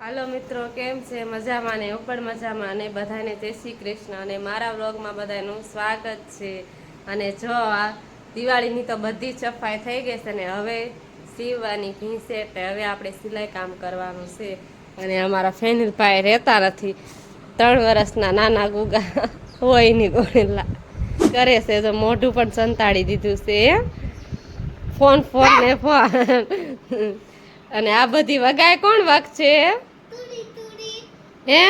હાલો મિત્રો, કેમ છે? મજામાં ને? હું પણ મજામાં. અને બધાને જય શ્રી કૃષ્ણ. અને મારા વ્લોગમાં બધાનું સ્વાગત છે. અને જો આ દિવાળીની તો બધી જ સફાઈ થઈ ગઈ છે ને હવે સીવવાની ઘીસે એટલે હવે આપણે સિલાઈ કામ કરવાનું છે. અને અમારા ફેનિલભાઈ રહેતા નથી, 3 વર્ષના નાના ગુગા હોય ની ગોળેલા કરે છે. તો મોઢું પણ સંતાડી દીધું છે, ફોન ફોન ને ફોન. અને આ બધી વગાય કોણ વાગ છે? હે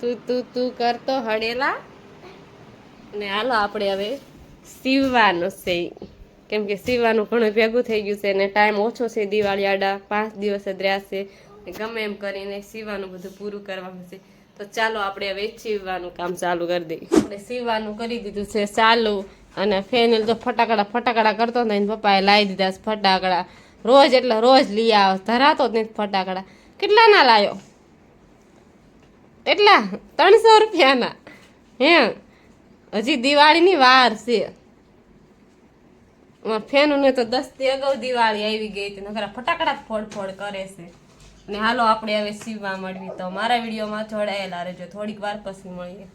તું તું તું કરતો હડેલા. અને હાલો આપણે હવે સીવવાનું છે, કેમ કે સીવવાનું ઘણું ભેગું થઈ ગયું છે અને ટાઈમ ઓછો છે. દિવાળી આડા 5 દિવસ જ રહ્યા છે. ગમે એમ કરીને સીવવાનું બધું પૂરું કરવાનું છે. તો ચાલો આપણે હવે સીવવાનું કામ ચાલુ કરી દઈએ. આપણે સીવવાનું કરી દીધું છે ચાલુ. અને ફેનિલ તો ફટાકડા કરતો હતો. એને પપ્પાએ લાવી દીધા ફટાકડા. રોજ એટલે રોજ લઈ આવ, ધરાતો જ નથી ફટાકડા. કેટલા ના લાયો? એટલા 300 રૂપિયાના. હે હજી દિવાળીની વાર છે. ફેનું ને તો 10 દી અગાઉ દિવાળી આવી ગઈ હતી. નકરા ફટાકડા ફોડ કરે છે. અને હાલો આપણે હવે સીવવા મળવી. તો મારા વિડીયોમાં જોડાયેલા રહેજો. થોડીક વાર પછી મળીએ.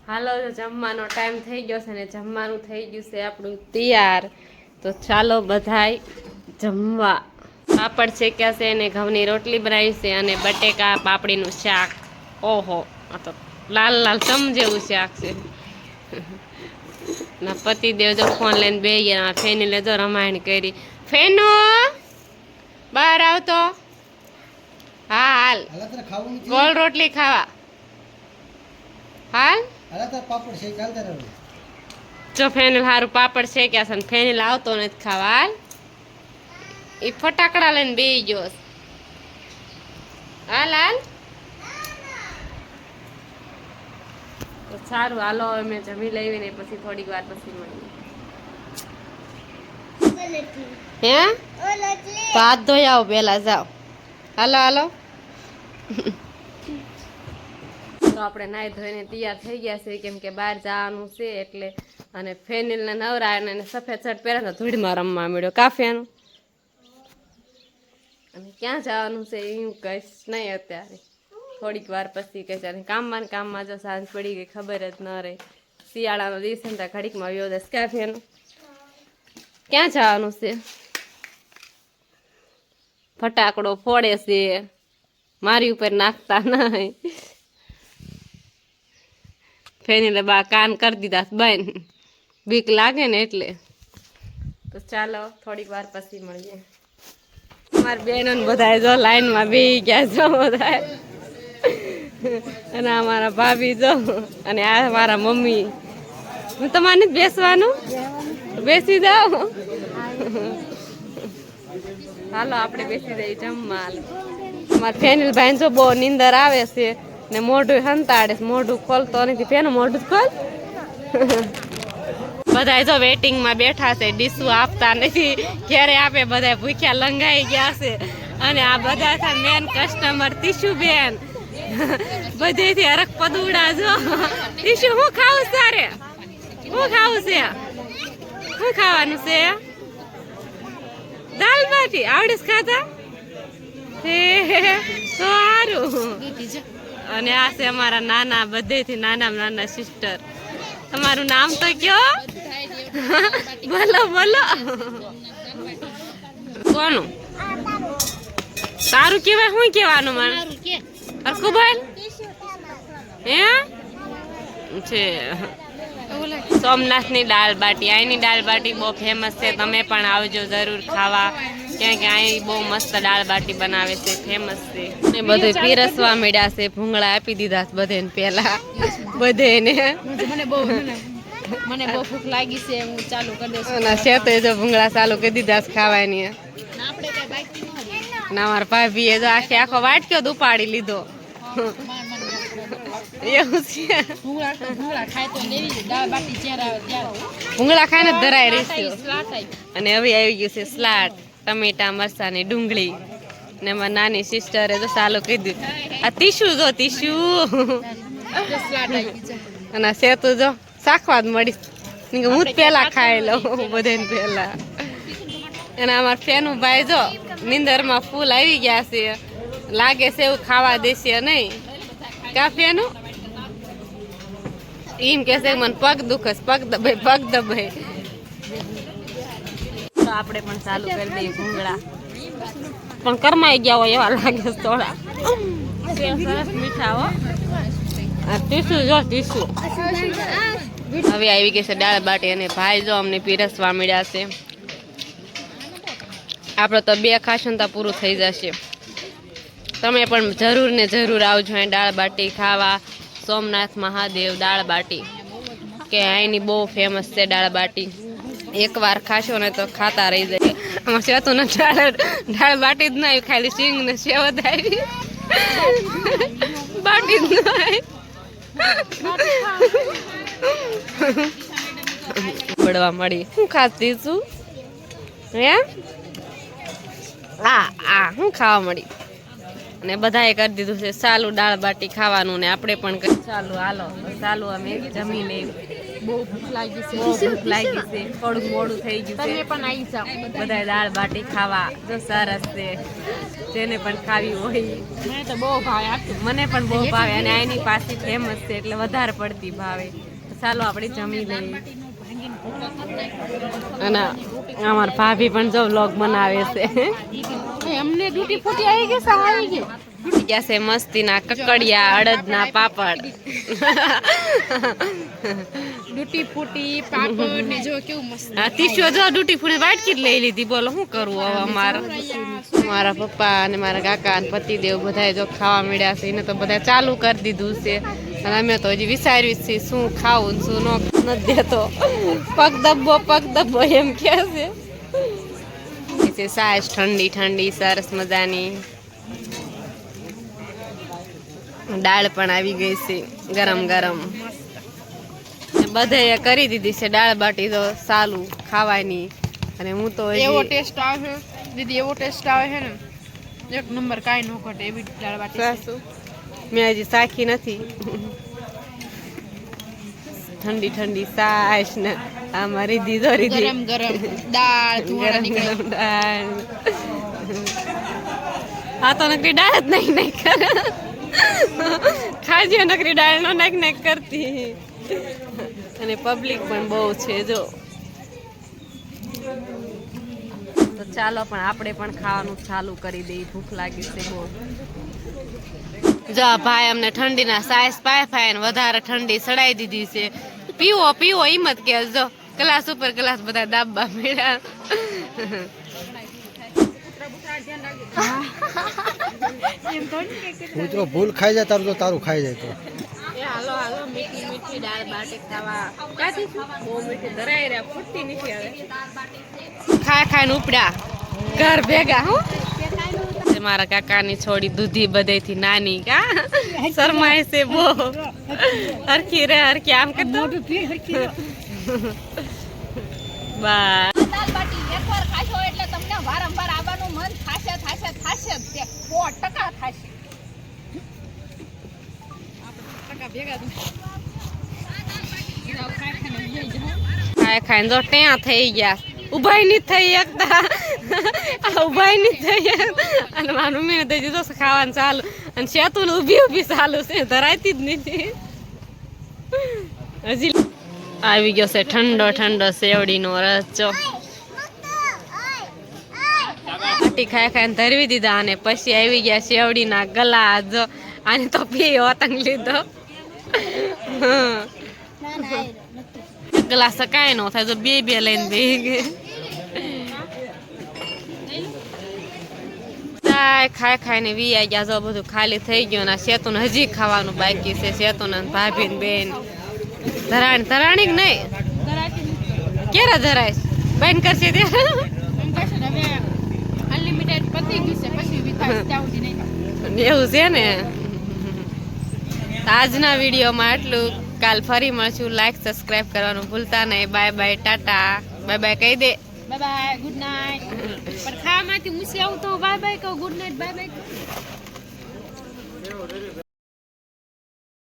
હાલો, જમવાનો ટાઈમ થઈ ગયો છે ને જમવાનું થઈ ગયું છે આપણું તૈયાર. તો ચાલો બધાય જમવા. પાપડ શેક્યા છે અને ઘઉંની રોટલી બનાવી છે અને બટેકા પાપડીનું શાક. ઓહો, આ તો લાલ લાલ ચમ જેવું શાક છે. ના પતિદેવ જો ફોન લઈને બેસી ગયા. ફેની લેજો રમાયણ કરી. ફેનો બહાર આવતો. હા હાલ, ગોળ રોટલી ખાવા હાલ. જો ફેનિલ હારું પાપડ શેક્યા છે ને ફેનિલ આવતો નથી ખાવા. હાલ, એ ફટાકડા લઈને બેસી ગયો. હાલ હાલ. તો સારું, હાલો હવે મેં જમી લઈ ને પછી થોડીક વાર પછી મળીએ. હે તો હાથ ધોઈ આવો પેલા, જાઓ. હાલો હાલો. તો આપણે નાઈ ધોઈને તૈયાર થઈ ગયા છે, કેમ કે બહાર જવાનું છે એટલે. અને ફેનિલને નવરા અને સફેદ શર્ટ પહેર્યા તો ધૂળમાં રમવા મળ્યો કાફિયાનું. અને ક્યાં જવાનું છે એવું કહીશ નહીં અત્યારે, થોડીક વાર પછી કહીશ. અને કામમાં જો સાંજ પડી ગઈ ખબર જ ન રહે. શિયાળાનો દિવસ ને ત્યાં ઘડીકમાં વ્યો દસ કાફિયાનું. ક્યાં જવાનું છે? ફટાકડો ફોડે છે, મારી ઉપર નાખતા નહીં. ફેનિલે બા કાન કરી દીધા બંધ, બીક લાગે ને એટલે. તો ચાલો થોડીક વાર પછી મળીએ. મારી બહેનો બધા જો લાઈનમાં બેસી ગયા છો બધા. અને અમારા ભાભી જો, અને આ મારા મમ્મી. હું તમારે જ બેસવાનું, બેસી જાઓ. હાલો આપણે બેસી જઈએ જમવા. મારા ફેનિલભાઈ જો બહુ નીંદર આવે છે ને મોઢું હંતાડે. મોઢું ખોલતો નથી. ફેનું મોઢું ખોલ. બધા જો વેટિંગમાં બેઠા છે, ડીશું આપતા નથી. ક્યારે આપે, બધા ભૂખ્યા લંગાઈ ગયા છે. અને આ બધા છે મેન કસ્ટમર તીશુબેન. બધેથી હરક પદુડા જો. તીશુ હું ખાવું તારે? શું ખાવું છે? શું ખાવાનું છે? દાલ બાટી આવડે ખાતા? હે સારું. અને આ છે અમારા નાના, બધેથી નાના સિસ્ટર. તમારું નામ તો કયો? બોલો બોલો. કોનું તારું કેવાય? શું કેવાનું મને હરખું બોલ. હે છે સોમનાથની દાળ બાટી. અહીંની દાળ બાટી બહુ ફેમસ છે. તમે પણ આવજો જરૂર ખાવા, ક્યાં કે અહીં બહુ મસ્ત દાળ બાટી બનાવે છે, ફેમસ છે. એ બધું પીરસવા મળ્યા છે. ભૂંગળા આપી દીધા બધે પેલા બધેને. મને બહુ ભૂખ લાગી છે, હું ચાલુ કરી દઉં. ના શેતો જો ભૂંગળા ચાલુ કરી દીધા ખાવાની. ના મારા ભાભીએ જો આખો વાટક્યો જ ઉપાડી લીધો. એવું છે, ભૂંગળા ખાઈને જ ધરાય રહી. અને હવે આવી ગયું છે સલાડ, ટમેટા મરચાની ડુંગળી. ને મારી નાની સિસ્ટરે તો ચાલુ કહી દીધું. આ તીશુ જો, તીશુ. અને સેતું જો શાખવા જ મળી. હું જ પેલા ખાઈ લઉં બધે પેલા. અને અમારા ફેનું ભાઈ જો નીંદરમાં ફૂલ આવી ગયા છે, લાગે છે એવું ખાવા દેશે નહીં. કાફિયાનું એમ કે છે મને પગ દુખે, પગ દબાઈ. તો આપણે પણ ચાલુ કરી દઈએ ભૂંગળા, પણ કરમાઈ ગયા હોય એવા લાગે છે થોડા. સરસ મીઠા હો. ટીસુ જો ટીસુ. હવે આવી ગઈ છે દાળ બાટી અને ભાઈ જો અમને પીરસવા મળ્યા છે. આપણે તો 2 ખાશું તો પૂરું થઈ જશે. તમે પણ જરૂર ને જરૂર આવજો અહીં દાળ બાટી ખાવા. સોમનાથ મહાદેવ દાળ બાટી કે અહીંની બહુ ફેમસ છે દાળ બાટી. એકવાર ખાશો ને તો ખાતા રહી જાય. આમાં સેતું ને દાળ બાટી જ ના ખાલી સિંગ ને સેવ જ આવી, બાટી જ ના બળવા મળી. હું ખાતી છું હે? આ હું ખાવા મળી. અને બધાએ કરી દીધું છે ચાલુ દાળ બાટી ખાવાનું ને આપણે પણ ચાલુ. હાલો ચાલુ અમે જમી લઈએ. બહુ ભૂખ લાગી છે, થોડું મોડું થઈ ગયું છે. તમે પણ આવી જાઓ બધા દાળ બાટી ખાવા. જો સરસ છે, જેને પણ ખાવી હોય. મને તો બહુ ભાવે, મને પણ બહુ ભાવે અને આની પાસે ફેમસ છે એટલે વધારે પડતી ભાવે. ચાલો આપણે જમી લઈએ. અને અમારા ભાભી પણ જો વ્લોગ બનાવે છે. અમને ડૂટી ફૂટી આવી ગઈ, આવી ગઈ. ગયા છે મસ્તીના કકડિયા, અડદના પાપડ. ડૂટી ફૂટી પાપડ ને જો કેવું મસ્ત. તીસો જો ડૂટી ફૂટી વાટકી જ લઈ લીધી. બોલો શું કરવું હવે? મારા પપ્પા અને મારા કાકા અને પતિદેવ બધા જો ખાવા મળ્યા છે. એને તો બધા ચાલુ કરી દીધું છે અને અમે તો હજી વિચાર્યું છે શું ખાવું શું નથી દેતો. પગ દબ્બો એમ કે છે. સાસ ઠંડી સરસ મજાની. દાળ પણ આવી ગઈ છે ગરમ. બધે કરી દીધી છે દાળ બાટી તો ચાલુ ખાવાની. અને હું તો એવો ટેસ્ટ આવે દીદી, એવો ટેસ્ટ આવે છે ને એક નંબર, કાંઈ ન ઘટે એવી દાળ બાટી. મેં હજી ચાખી નથી. ઠંડી સાસ ને આમાં રીધી ગરમ દાળ. હા તો નકરી દાળ જ નહીં કરે. ખાજી નકરી દાળ નો નાક કરતી. અને પબ્લિક પણ બહુ છે જો. તો ચાલો પણ આપણે પણ ખાવાનું ચાલુ કરી દઈએ. ભૂખ લાગી છે બહુ. જો ભાઈ અમને ઠંડીના સાઈઝ પાય વધારે ઠંડી સડાઈ દીધી છે. પીવો હિંમત કે જો ગ્લાસ ઉપર ગ્લાસ બધા દાબવા મળ્યા. મિત્રો ભૂલ ખાઈ જાય તારું તો તારું ખાઈ જાય તો. હાલો મીઠી દાળ બાટી ખાવા. બહુ મીઠી ધરાઈ રહ્યા, ફૂટતી નથી હવે. ખાઈને ઉપડ્યા ઘર ભેગા. હું મારા કાકાની છોડી દૂધી બધેથી નાની કા શરમાય છે બહુ. હરખી આમ કરતો બા. એકવાર ખાશો એટલે તમને વારંવાર આવવાનું મન થશે જ. તે 100% થશે. ખાઈને તો ત્યાં થઈ ગયા. ઉભાઈ ની થઈ એકતા. ઉભાઈ ની થઈ અને મારું મમ્મી થઈ જતો ખાવાનું ચાલુ. અને સેતું ઊભી ચાલુ છે, ધરાતી જ નથી. હજી આવી ગયો છે ઠંડો સેવડીનો રસ. જો બાટી ખાઈને ધરવી દીધા અને પછી આવી ગયા સેવડીના ગલા. જો આને તો પી વતંગ લીધો. ગ્લાસ કાંઈ ન થાય જો બે લઈને બેહી ગઈ. ખાઈને વી ગયા. જો બધું ખાલી થઈ ગયું. ને સેતું હજી ખાવાનું બાકી છે. સેતું ભાભી ને બેન ધરાણી કે નહીં ક્યારે ધરાય બેન કરશે ત્યારે એવું છે ને. આજના વિડીયોમાં આટલું. કાલ ફરી મળશું. લાઈક સબસ્ક્રાઇબ કરવાનું ભૂલતા નહીં. બાય ટાટા. બાય કહી દે. Bye good night. પણ ખાવામાંથી મૂસી આવું તો બાય કહું. Good night bye.